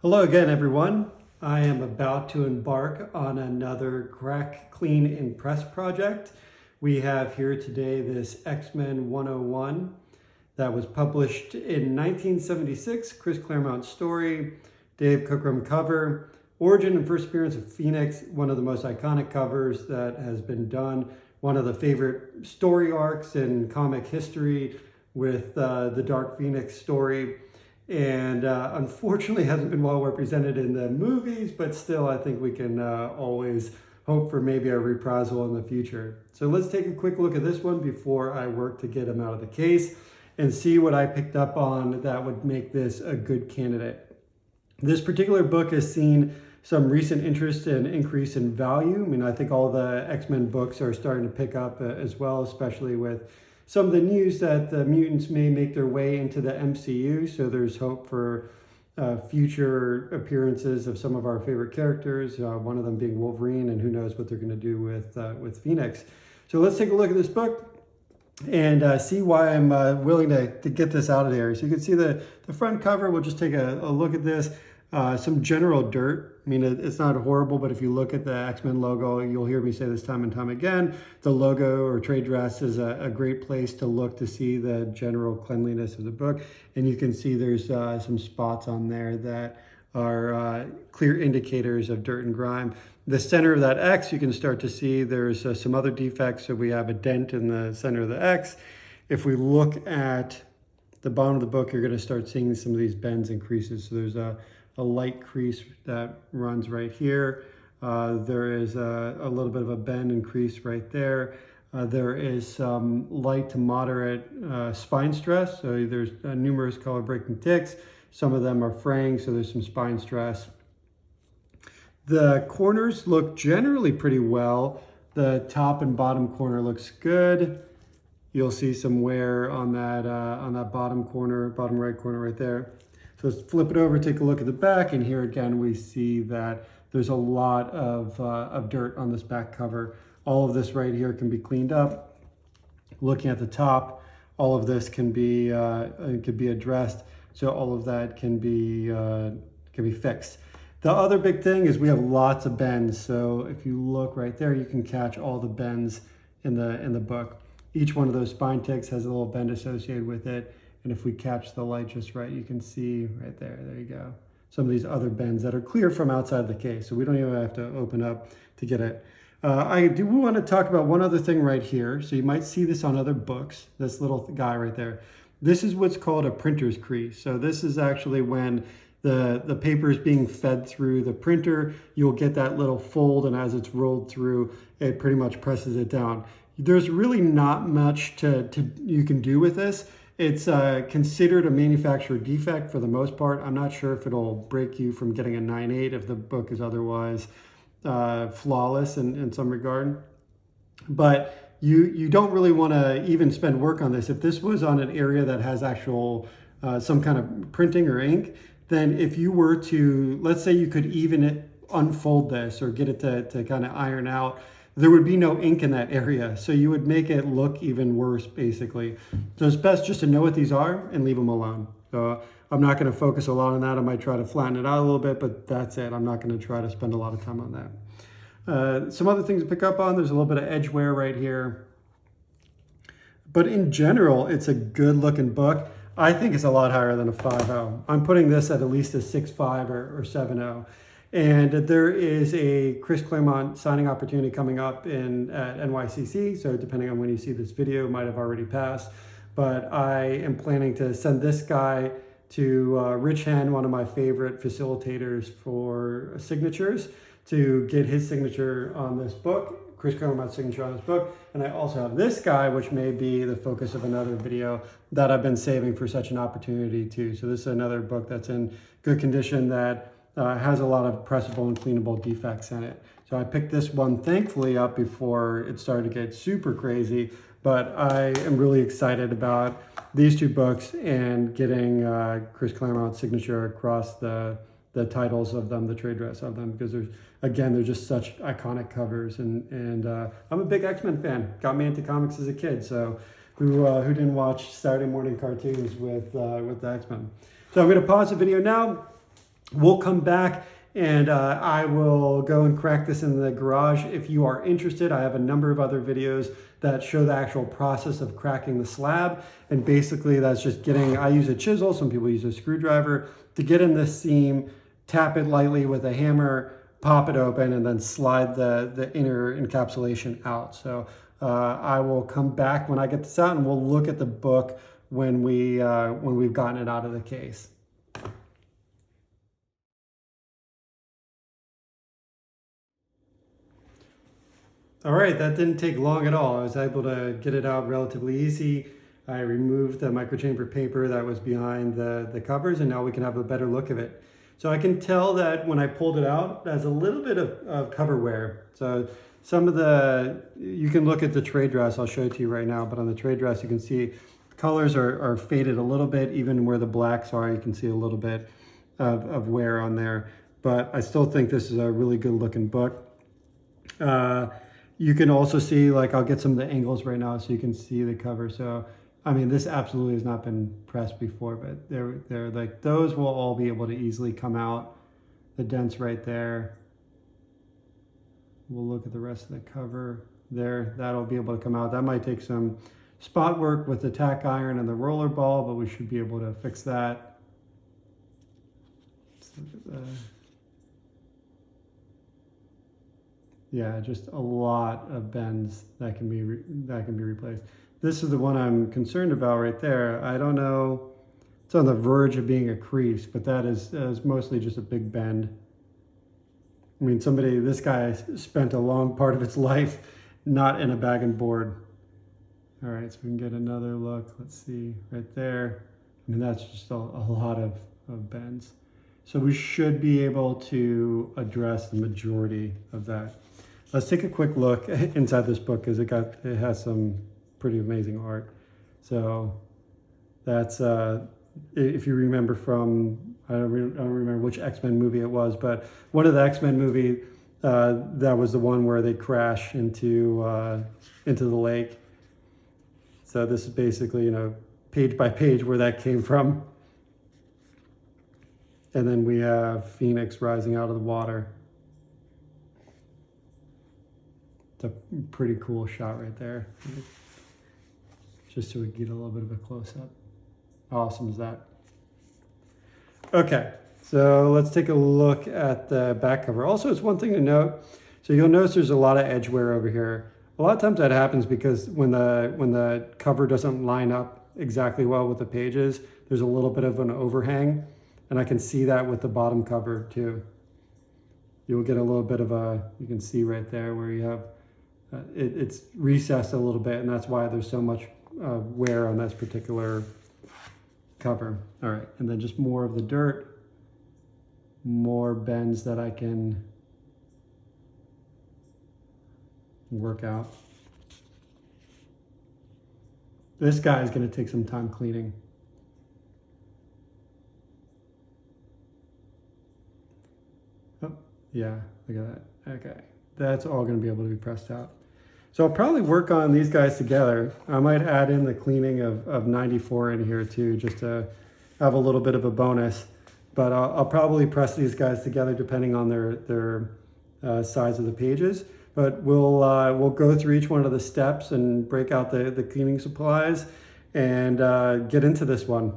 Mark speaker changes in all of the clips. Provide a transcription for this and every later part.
Speaker 1: Hello again, everyone. I am about to embark on another crack, clean, and press project. We have here today this X-Men 101 that was published in 1976, Chris Claremont story, Dave Cockrum cover, origin and first appearance of Phoenix, one of the most iconic covers that has been done, one of the favorite story arcs in comic history with the Dark Phoenix story. And unfortunately hasn't been well represented in the movies, but still I think we can always hope for maybe a reprisal in the future. So let's take a quick look at this one before I work to get him out of the case and see what I picked up on that would make this a good candidate. This particular book has seen some recent interest and increase in value. I mean, I think all the X-Men books are starting to pick up as well, especially with some of the news that the mutants may make their way into the MCU, so there's hope for future appearances of some of our favorite characters, one of them being Wolverine, and who knows what they're going to do with Phoenix. So let's take a look at this book and see why I'm willing to get this out of there. So you can see the front cover. We'll just take a look at this. Some general dirt. I mean, it's not horrible, but if you look at the X-Men logo, you'll hear me say this time and time again, the logo or trade dress is a great place to look to see the general cleanliness of the book. And you can see there's some spots on there that are clear indicators of dirt and grime. The center of that X, you can start to see there's some other defects. So we have a dent in the center of the X. If we look at the bottom of the book, you're going to start seeing some of these bends and creases. So there's a light crease that runs right here. There is a little bit of a bend and crease right there. There is some light to moderate spine stress. So there's numerous color breaking ticks. Some of them are fraying, so there's some spine stress. The corners look generally pretty well. The top and bottom corner looks good. You'll see some wear on that bottom corner, bottom right corner right there. So let's flip it over, take a look at the back, and here again we see that there's a lot of dirt on this back cover. All of this right here can be cleaned up. Looking at the top, all of this can be addressed, so all of that can be fixed. The other big thing is we have lots of bends. So if you look right there, you can catch all the bends in the book. Each one of those spine ticks has a little bend associated with it. And if we catch the light just right, you can see right there, there you go. Some of these other bends that are clear from outside the case. So we don't even have to open up to get it. I do want to talk about one other thing right here. So you might see this on other books, this little guy right there. This is what's called a printer's crease. So this is actually when the paper is being fed through the printer, you'll get that little fold, and as it's rolled through, it pretty much presses it down. There's really not much you can do with this. It's considered a manufacturer defect for the most part. I'm not sure if it'll break you from getting a 9.8 if the book is otherwise flawless in some regard. But you don't really want to even spend work on this. If this was on an area that has actual some kind of printing or ink, then if you were to, let's say you could even unfold this or get it to kind of iron out, there would be no ink in that area. So you would make it look even worse, basically. So it's best just to know what these are and leave them alone. So I'm not gonna focus a lot on that. I might try to flatten it out a little bit, but that's it. I'm not gonna try to spend a lot of time on that. Some other things to pick up on, there's a little bit of edge wear right here. But in general, it's a good looking book. I think it's a lot higher than a 5.0. I'm putting this at least a 6.5 or 7.0. And there is a Chris Claremont signing opportunity coming up at NYCC. So depending on when you see this video, it might have already passed. But I am planning to send this guy to Rich Hen, one of my favorite facilitators for signatures, to get his signature on this book, Chris Claremont's signature on this book. And I also have this guy, which may be the focus of another video that I've been saving for such an opportunity too. So this is another book that's in good condition that has a lot of pressable and cleanable defects in it. So I picked this one thankfully up before it started to get super crazy, but I am really excited about these two books and getting Chris Claremont's signature across the titles of them, the trade dress of them, because they're just such iconic covers. And I'm a big X-Men fan. Got me into comics as a kid, so who didn't watch Saturday morning cartoons with the X-Men? So I'm going to pause the video now. We'll come back and I will go and crack this in the garage. If you are interested, I have a number of other videos that show the actual process of cracking the slab. And basically that's just getting, I use a chisel, some people use a screwdriver, to get in this seam, tap it lightly with a hammer, pop it open, and then slide the inner encapsulation out. So I will come back when I get this out and we'll look at the book when we've gotten it out of the case. All right, that didn't take long at all. I was able to get it out relatively easy. I removed the microchamber paper that was behind the covers, and now we can have a better look of it. So I can tell that when I pulled it out, there's a little bit of cover wear. So some of you can look at the trade dress, I'll show it to you right now, but on the trade dress you can see colors are faded a little bit. Even where the blacks are, you can see a little bit of wear on there. But I still think this is a really good looking book. You can also see, like, I'll get some of the angles right now so you can see the cover. So, I mean, this absolutely has not been pressed before, but they're like, those will all be able to easily come out. The dents right there. We'll look at the rest of the cover there. That'll be able to come out. That might take some spot work with the tack iron and the roller ball, but we should be able to fix that. Let's look at yeah, just a lot of bends that can be replaced. This is the one I'm concerned about right there. I don't know, it's on the verge of being a crease, but that is mostly just a big bend. I mean, this guy spent a long part of its life not in a bag and board. All right, so we can get another look. Let's see right there. I mean, that's just a lot of bends. So we should be able to address the majority of that. Let's take a quick look inside this book because it has some pretty amazing art. So that's if you remember from I don't remember which X-Men movie it was, but one of the X-Men movie that was the one where they crash into the lake. So this is basically, you know, page by page where that came from. And then we have Phoenix rising out of the water. It's a pretty cool shot right there. Just so we get a little bit of a close-up. How awesome is that? Okay, so let's take a look at the back cover. Also, it's one thing to note. So you'll notice there's a lot of edge wear over here. A lot of times that happens because when the cover doesn't line up exactly well with the pages, there's a little bit of an overhang. And I can see that with the bottom cover too. You'll get a little bit of you can see right there where you have, it's recessed a little bit, and that's why there's so much wear on this particular cover. All right, and then just more of the dirt, more bends that I can work out. This guy is going to take some time cleaning. Oh, yeah, look at that. Okay, that's all going to be able to be pressed out. So I'll probably work on these guys together. I might add in the cleaning of 94 in here too, just to have a little bit of a bonus. But I'll probably press these guys together depending on their size of the pages. But we'll go through each one of the steps and break out the cleaning supplies and get into this one.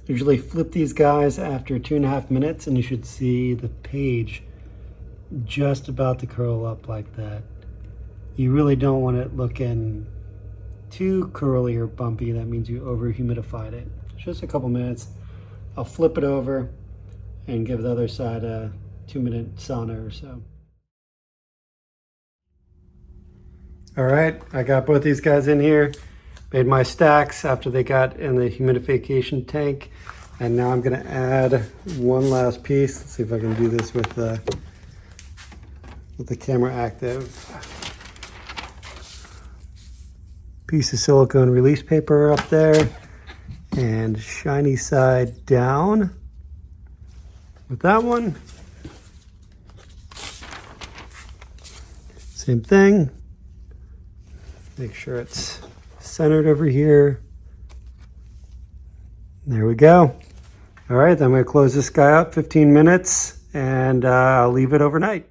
Speaker 1: Usually flip these guys after 2.5 minutes and you should see the page just about to curl up like that. You really don't want it looking too curly or bumpy. That means you over humidified it. Just a couple minutes. I'll flip it over and give the other side a 2-minute sauna or so. All right, I got both these guys in here. Made my stacks after they got in the humidification tank. And now I'm gonna add one last piece. Let's see if I can do this with the camera active. Piece of silicone release paper up there and shiny side down with that one. Same thing. Make sure it's centered over here. There we go. All right, then I'm gonna close this guy up 15 minutes and I'll leave it overnight.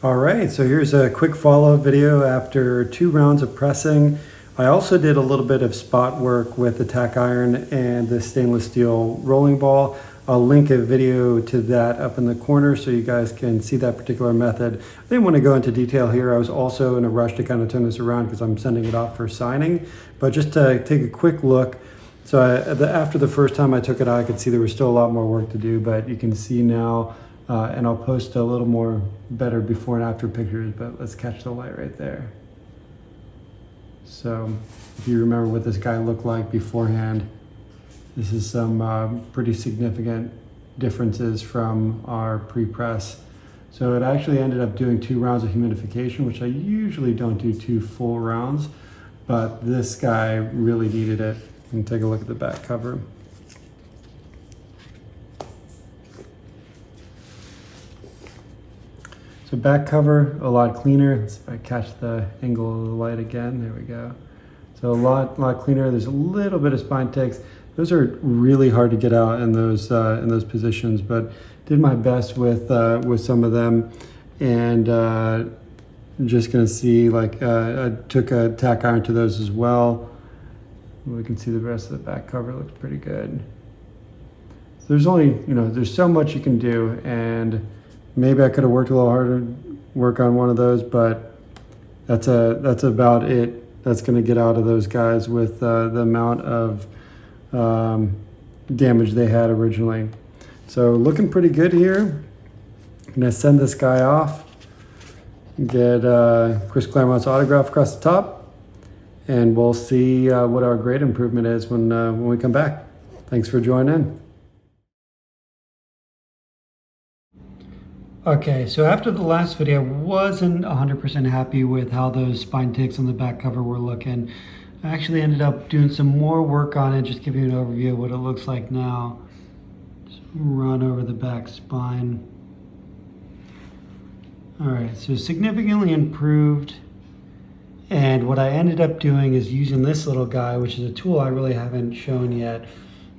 Speaker 1: All right, so here's a quick follow-up video after 2 rounds of pressing. I also did a little bit of spot work with the tack iron and the stainless steel rolling ball. I'll link a video to that up in the corner so you guys can see that particular method. I didn't want to go into detail here. I was also in a rush to kind of turn this around because I'm sending it off for signing. But just to take a quick look, so after the first time I took it out, I could see there was still a lot more work to do, but you can see now, and I'll post a little more better before and after pictures, but let's catch the light right there. So if you remember what this guy looked like beforehand, this is some pretty significant differences from our pre-press. So it actually ended up doing 2 rounds of humidification, which I usually don't do 2 full rounds, but this guy really needed it. And take a look at the back cover. So back cover, a lot cleaner. Let's see if I catch the angle of the light again. There we go. So a lot cleaner. There's a little bit of spine ticks. Those are really hard to get out in those positions, but did my best with some of them. And I'm just gonna see, like I took a tack iron to those as well. We can see the rest of the back cover looks pretty good. So there's only, there's so much you can do, and maybe I could have worked a little harder, work on one of those, but that's about it. That's going to get out of those guys with the amount of damage they had originally. So looking pretty good here. I'm going to send this guy off, get Chris Claremont's autograph across the top, and we'll see what our grade improvement is when we come back. Thanks for joining in. Okay, so after the last video, I wasn't 100% happy with how those spine ticks on the back cover were looking. I actually ended up doing some more work on it, just give you an overview of what it looks like now. Just run over the back spine. All right, so significantly improved. And what I ended up doing is using this little guy, which is a tool I really haven't shown yet.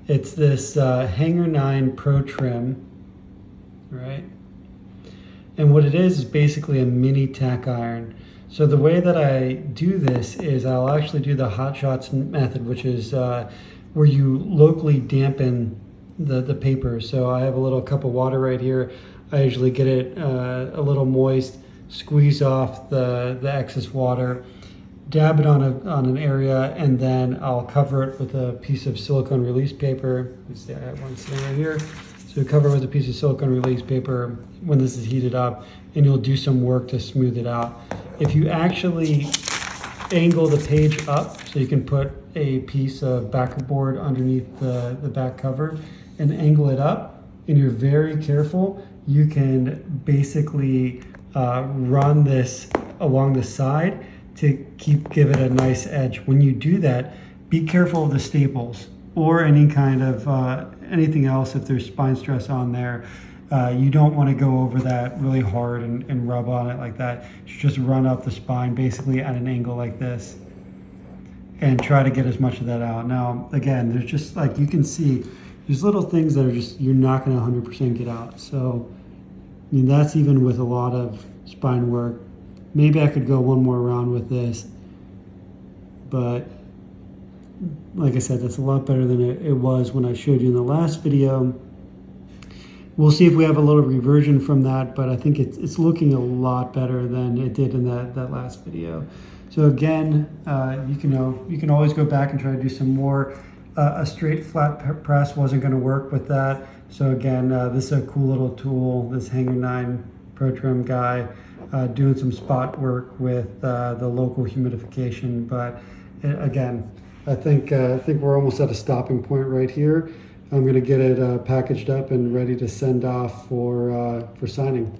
Speaker 1: It's this Hanger 9 Pro Trim, right? And what it is basically a mini tack iron. So the way that I do this is I'll actually do the hot shots method, which is where you locally dampen the paper. So I have a little cup of water right here. I usually get it a little moist, squeeze off the excess water, dab it on an area, and then I'll cover it with a piece of silicone release paper. Let's see, I have one sitting right here. So cover it with a piece of silicone release paper when this is heated up, and you'll do some work to smooth it out. If you actually angle the page up, so you can put a piece of backboard underneath the back cover and angle it up, and you're very careful, you can basically run this along the side to give it a nice edge. When you do that, be careful of the staples or any kind of anything else if there's spine stress on there. You don't want to go over that really hard and rub on it like that. You should just run up the spine basically at an angle like this and try to get as much of that out. Now, again, there's just, like you can see, there's little things that are just, you're not going to 100% get out. So, I mean, that's even with a lot of spine work. Maybe I could go one more round with this, but like I said, that's a lot better than it was when I showed you in the last video. We'll see if we have a little reversion from that, but I think it's looking a lot better than it did in that last video. So again, you can always go back and try to do some more. A straight flat press wasn't going to work with that. So again, this is a cool little tool, this Hanger 9 Pro Trim guy, doing some spot work with the local humidification. But again, I think we're almost at a stopping point right here. I'm going to get it packaged up and ready to send off for signing.